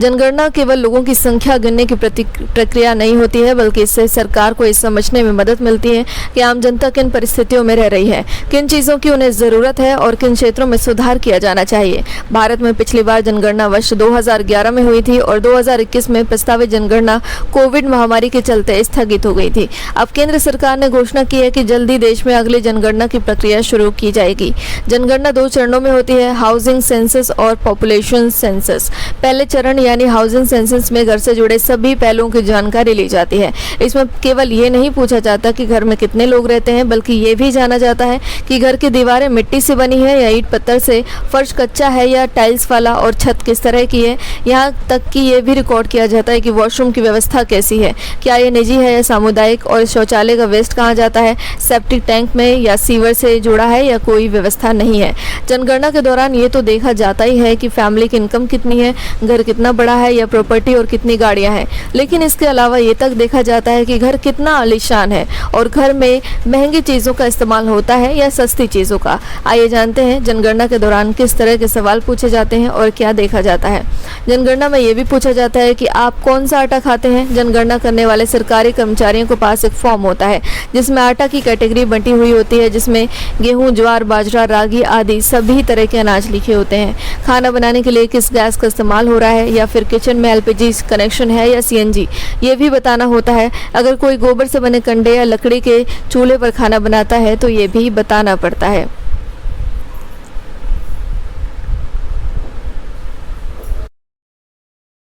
जनगणना केवल लोगों की संख्या गिनने की प्रक्रिया नहीं होती है, बल्कि इससे सरकार को इस समझने में मदद मिलती है कि आम जनता किन परिस्थितियों में रह रही है, किन चीज़ों की उन्हें ज़रूरत है और किन क्षेत्रों में सुधार किया जाना चाहिए। भारत में पिछली बार जनगणना वर्ष 2011 में हुई थी और 2021 में प्रस्तावित जनगणना कोविड महामारी के चलते स्थगित हो गई थी। अब केंद्र सरकार ने घोषणा की है कि जल्दी देश में अगली जनगणना की प्रक्रिया शुरू की जाएगी। जनगणना 2 चरणों में होती है, हाउसिंग सेंसस और पॉपुलेशन सेंसस। पहले चरण यानी हाउसिंग सेंसस में घर से जुड़े सभी पहलुओं की जानकारी ली जाती है। इसमें केवल ये नहीं पूछा जाता कि घर में कितने लोग रहते हैं, बल्कि ये भी जाना जाता है कि घर की दीवारें मिट्टी से बनी है या ईंट पत्थर से, फर्श कच्चा है या टाइल्स वाला और छत किस तरह की है। यहाँ तक कि ये भी रिकॉर्ड किया जाता है कि वॉशरूम की व्यवस्था कैसी है, क्या ये निजी है या सामुदायिक, और शौचालय का वेस्ट कहाँ जाता है, सेप्टिक टैंक में या सीवर से जुड़ा है या कोई व्यवस्था नहीं है। जनगणना के दौरान ये तो देखा जाता ही है कि फैमिली की इनकम कितनी है, घर कितना बड़ा है या प्रॉपर्टी और कितनी गाड़ियां हैं, लेकिन इसके अलावा ये तक देखा जाता है कि घर कितना आलीशान है और घर में महंगी चीज़ों का इस्तेमाल होता है या सस्ती चीज़ों का। आइए जानते हैं जनगणना के दौरान किस तरह के सवाल पूछे जाते हैं और क्या देखा जाता है। जनगणना में ये भी पूछा जाता है कि आप कौन सा आटा खाते हैं। जनगणना करने वाले सरकारी कर्मचारियों के पास एक फॉर्म होता है जिसमें आटा की कैटेगरी बंटी हुई होती है, जिसमें गेहूँ, ज्वार, बाजरा, रागी आदि सभी तरह के अनाज लिखे होते हैं। खाना बनाने के लिए किस गैस का इस्तेमाल हो रहा है या फिर किचन में एलपीजी कनेक्शन है या सीएनजी, ये भी बताना होता है। अगर कोई गोबर से बने कंडे या लकड़ी के चूल्हे पर खाना बनाता है तो ये भी बताना पड़ता है।